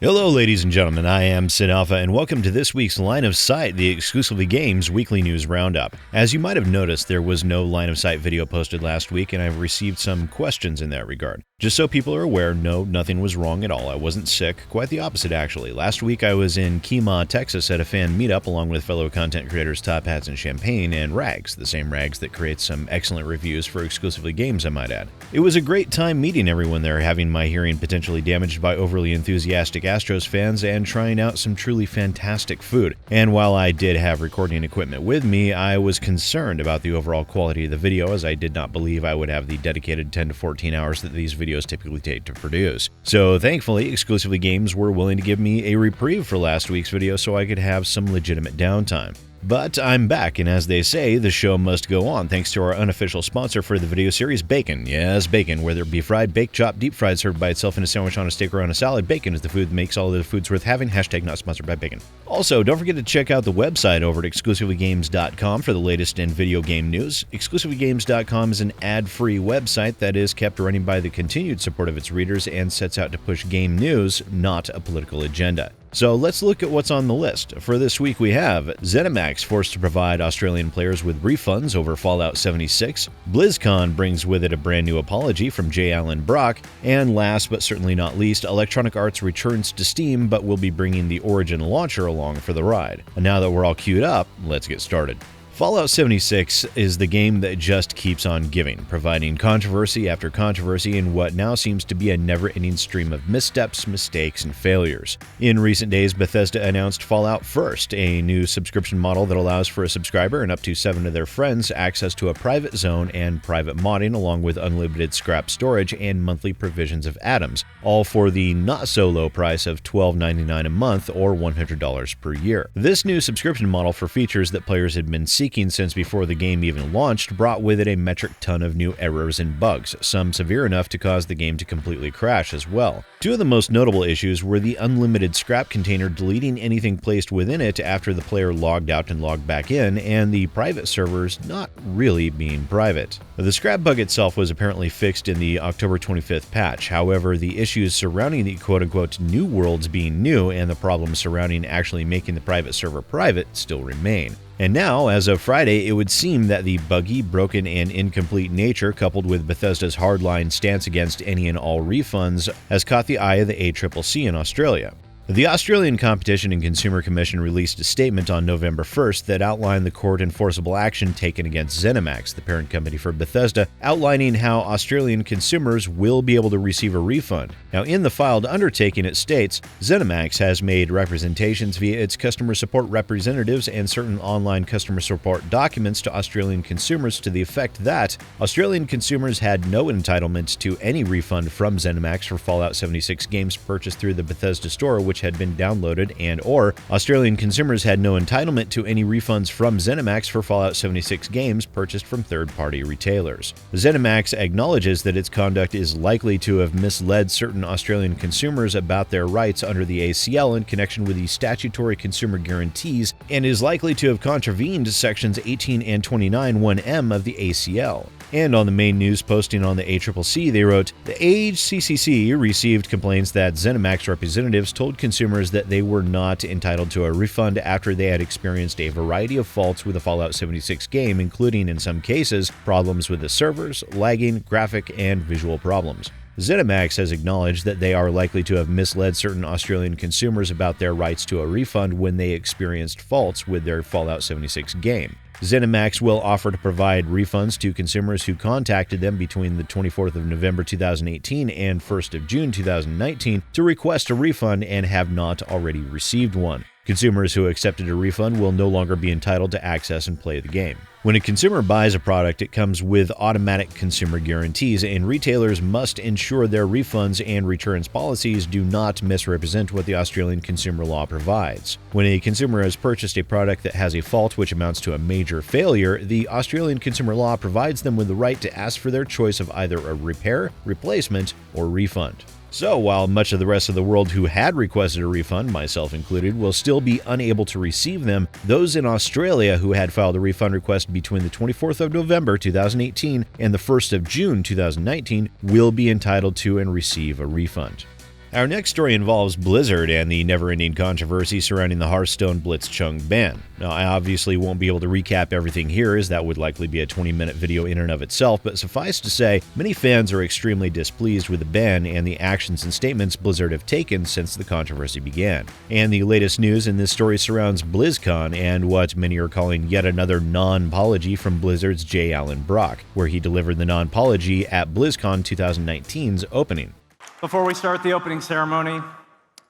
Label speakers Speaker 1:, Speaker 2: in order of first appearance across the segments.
Speaker 1: Hello ladies and gentlemen, I am Sid Alpha and welcome to this week's Line of Sight, the Exclusively Games weekly news roundup. As you might have noticed, there was no Line of Sight video posted last week and I've received some questions in that regard. Just so people are aware, no, nothing was wrong at all. I wasn't sick, quite the opposite actually. Last week I was in Kemah, Texas at a fan meetup along with fellow content creators Top Hats and Champagne and Rags, the same Rags that creates some excellent reviews for Exclusively Games I might add. It was a great time meeting everyone there, having my hearing potentially damaged by overly enthusiastic Astros fans and trying out some truly fantastic food. And while I did have recording equipment with me, I was concerned about the overall quality of the video as I did not believe I would have the dedicated 10 to 14 hours that these videos typically take to produce. So thankfully, Exclusively Games were willing to give me a reprieve for last week's video so I could have some legitimate downtime. But I'm back, and as they say, the show must go on thanks to our unofficial sponsor for the video series, bacon. Yes, bacon. Whether it be fried, baked, chopped, deep fried, served by itself in a sandwich, on a steak, or on a salad, bacon is the food that makes all the foods worth having. Hashtag not sponsored by bacon. Also, don't forget to check out the website over at exclusivelygames.com for the latest in video game news. Exclusivelygames.com is an ad-free website that is kept running by the continued support of its readers and sets out to push game news, not a political agenda. So let's look at what's on the list. For this week we have Zenimax forced to provide Australian players with refunds over Fallout 76, Blizzcon brings with it a brand new apology from J. Allen Brach, and last but certainly not least, Electronic Arts returns to Steam but will be bringing the Origin launcher along for the ride. And now that we're all queued up, let's get started. Fallout 76 is the game that just keeps on giving, providing controversy after controversy in what now seems to be a never-ending stream of missteps, mistakes, and failures. In recent days, Bethesda announced Fallout First, a new subscription model that allows for a subscriber and up to 7 of their friends access to a private zone and private modding along with unlimited scrap storage and monthly provisions of atoms, all for the not-so-low price of $12.99 a month or $100 per year. This new subscription model for features that players had been seeking since before the game even launched brought with it a metric ton of new errors and bugs, some severe enough to cause the game to completely crash as well. Two of the most notable issues were the unlimited scrap container deleting anything placed within it after the player logged out and logged back in, and the private servers not really being private. The scrap bug itself was apparently fixed in the October 25th patch, however, the issues surrounding the quote-unquote new worlds being new and the problems surrounding actually making the private server private still remain. And now, as of Friday, it would seem that the buggy, broken, and incomplete nature, coupled with Bethesda's hardline stance against any and all refunds, has caught the eye of the ACCC in Australia. The Australian Competition and Consumer Commission released a statement on November 1st that outlined the court-enforceable action taken against Zenimax, the parent company for Bethesda, outlining how Australian consumers will be able to receive a refund. Now, in the filed undertaking, it states, Zenimax has made representations via its customer support representatives and certain online customer support documents to Australian consumers to the effect that Australian consumers had no entitlement to any refund from Zenimax for Fallout 76 games purchased through the Bethesda store, which had been downloaded, and or Australian consumers had no entitlement to any refunds from Zenimax for Fallout 76 games purchased from third-party retailers. Zenimax acknowledges that its conduct is likely to have misled certain Australian consumers about their rights under the ACL in connection with the statutory consumer guarantees and is likely to have contravened sections 18 and 29 1M of the ACL. And on the main news posting on the ACCC, they wrote, the ACCC received complaints that Zenimax representatives told consumers that they were not entitled to a refund after they had experienced a variety of faults with the Fallout 76 game, including, in some cases, problems with the servers, lagging, graphic, and visual problems. Zenimax has acknowledged that they are likely to have misled certain Australian consumers about their rights to a refund when they experienced faults with their Fallout 76 game. Zenimax will offer to provide refunds to consumers who contacted them between the 24th of November 2018 and 1st of June 2019 to request a refund and have not already received one. Consumers who accepted a refund will no longer be entitled to access and play the game. When a consumer buys a product, it comes with automatic consumer guarantees, and retailers must ensure their refunds and returns policies do not misrepresent what the Australian consumer law provides. When a consumer has purchased a product that has a fault which amounts to a major failure, the Australian consumer law provides them with the right to ask for their choice of either a repair, replacement, or refund. So, while much of the rest of the world who had requested a refund, myself included, will still be unable to receive them, those in Australia who had filed a refund request between the 24th of November 2018 and the 1st of June 2019 will be entitled to and receive a refund. Our next story involves Blizzard and the never-ending controversy surrounding the Hearthstone Blitzchung ban. Now, I obviously won't be able to recap everything here, as that would likely be a 20-minute video in and of itself, but suffice to say, many fans are extremely displeased with the ban and the actions and statements Blizzard have taken since the controversy began. And the latest news in this story surrounds BlizzCon and what many are calling yet another non-pology from Blizzard's J. Allen Brach, where he delivered the non-pology at BlizzCon 2019's opening.
Speaker 2: Before we start the opening ceremony,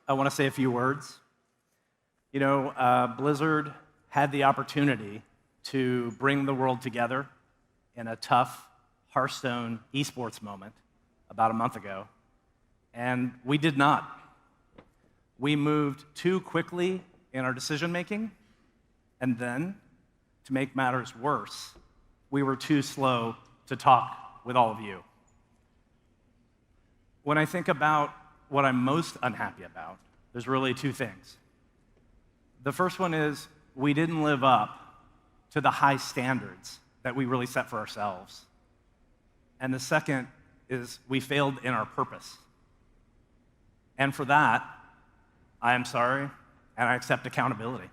Speaker 2: I want to say a few words. Blizzard had the opportunity to bring the world together in a tough Hearthstone esports moment about a month ago, and we did not. We moved too quickly in our decision-making, and then, to make matters worse, we were too slow to talk with all of you. When I think about what I'm most unhappy about, there's really two things. The first one is we didn't live up to the high standards that we really set for ourselves. And the second is we failed in our purpose. And for that, I am sorry, and I accept accountability.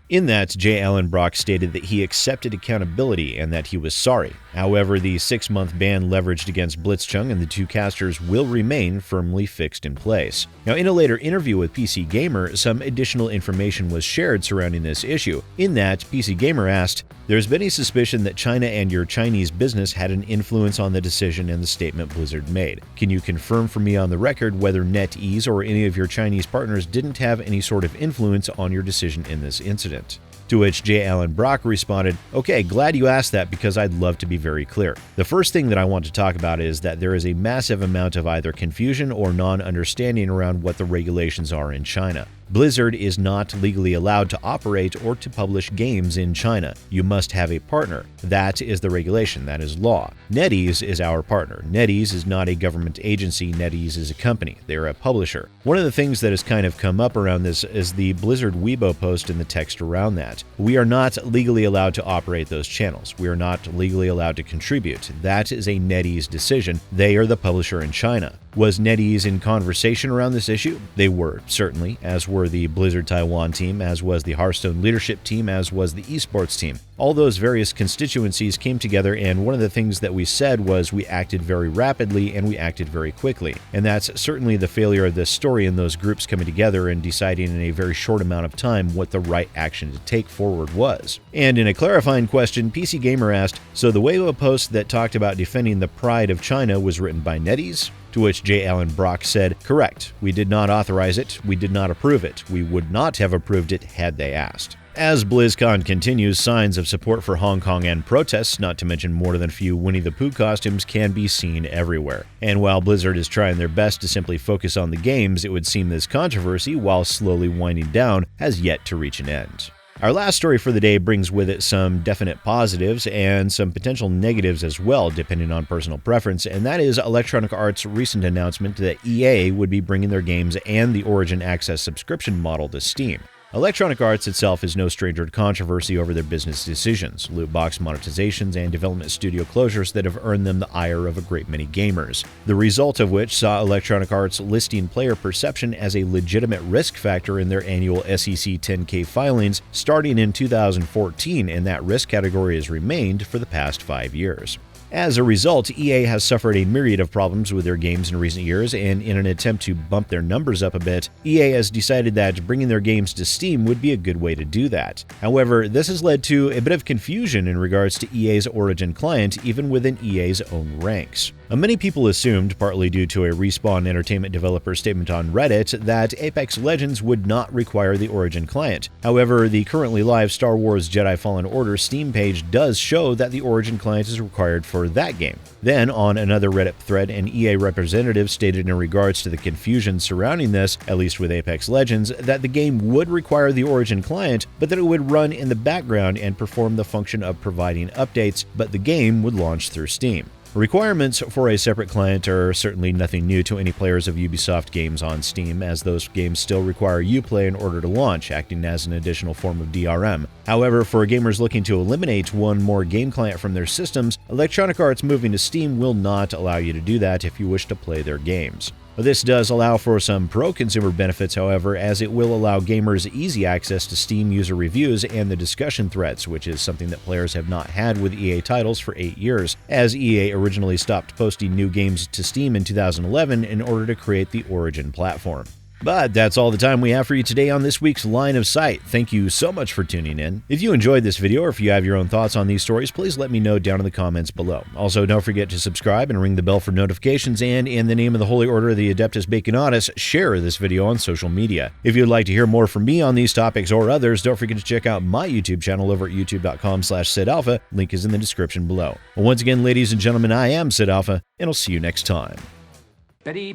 Speaker 1: In that, J. Allen Brach stated that he accepted accountability and that he was sorry. However, the 6-month ban leveraged against Blitzchung and the two casters will remain firmly fixed in place. Now, in a later interview with PC Gamer, some additional information was shared surrounding this issue. In that, PC Gamer asked, "There's been a suspicion that China and your Chinese business had an influence on the decision and the statement Blizzard made. Can you confirm for me on the record whether NetEase or any of your Chinese partners didn't have any sort of influence on your decision in this incident?" To which J. Allen Brach responded, "Okay, glad you asked that because I'd love to be very clear. The first thing that I want to talk about is that there is a massive amount of either confusion or non-understanding around what the regulations are in China. Blizzard is not legally allowed to operate or to publish games in China. You must have a partner. That is the regulation. That is law. NetEase is our partner. NetEase is not a government agency. NetEase is a company. They are a publisher." One of the things that has kind of come up around this is the Blizzard Weibo post and the text around that. We are not legally allowed to operate those channels. We are not legally allowed to contribute. That is a NetEase decision. They are the publisher in China. Was NetEase in conversation around this issue? They were, certainly, as were the Blizzard Taiwan team, as was the Hearthstone leadership team, as was the esports team. All those various constituencies came together, and one of the things that we said was we acted very rapidly and we acted very quickly. And that's certainly the failure of this story and those groups coming together and deciding in a very short amount of time what the right action to take forward was. And in a clarifying question, PC Gamer asked, "So the Weibo post that talked about defending the pride of China was written by NetEase?" To which J. Allen Brach said, "Correct. We did not authorize it. We did not approve it. We would not have approved it had they asked." As BlizzCon continues, signs of support for Hong Kong and protests, not to mention more than a few Winnie the Pooh costumes, can be seen everywhere. And while Blizzard is trying their best to simply focus on the games, it would seem this controversy, while slowly winding down, has yet to reach an end. Our last story for the day brings with it some definite positives and some potential negatives as well, depending on personal preference, and that is Electronic Arts' recent announcement that EA would be bringing their games and the Origin Access subscription model to Steam. Electronic Arts itself is no stranger to controversy over their business decisions, loot box monetizations, and development studio closures that have earned them the ire of a great many gamers. The result of which saw Electronic Arts listing player perception as a legitimate risk factor in their annual SEC 10K filings starting in 2014, and that risk category has remained for the past 5 years. As a result, EA has suffered a myriad of problems with their games in recent years, and in an attempt to bump their numbers up a bit, EA has decided that bringing their games to Steam would be a good way to do that. However, this has led to a bit of confusion in regards to EA's Origin client, even within EA's own ranks. Many people assumed, partly due to a Respawn Entertainment developer statement on Reddit, that Apex Legends would not require the Origin client. However, the currently live Star Wars Jedi Fallen Order Steam page does show that the Origin client is required for that game. Then, on another Reddit thread, an EA representative stated in regards to the confusion surrounding this, at least with Apex Legends, that the game would require the Origin client, but that it would run in the background and perform the function of providing updates, but the game would launch through Steam. Requirements for a separate client are certainly nothing new to any players of Ubisoft games on Steam, as those games still require Uplay in order to launch, acting as an additional form of DRM. However, for gamers looking to eliminate one more game client from their systems, Electronic Arts moving to Steam will not allow you to do that if you wish to play their games. This does allow for some pro-consumer benefits, however, as it will allow gamers easy access to Steam user reviews and the discussion threads, which is something that players have not had with EA titles for 8 years, as EA originally stopped posting new games to Steam in 2011 in order to create the Origin platform. But that's all the time we have for you today on this week's Line of Sight. Thank you so much for tuning in. If you enjoyed this video or if you have your own thoughts on these stories, please let me know down in the comments below. Also, don't forget to subscribe and ring the bell for notifications, and in the name of the Holy Order of the Adeptus Baconatus, share this video on social media. If you'd like to hear more from me on these topics or others, don't forget to check out my YouTube channel over at youtube.com/SidAlpha. Link is in the description below. Well, once again, ladies and gentlemen, I am Sid Alpha, and I'll see you next time.
Speaker 3: Betty.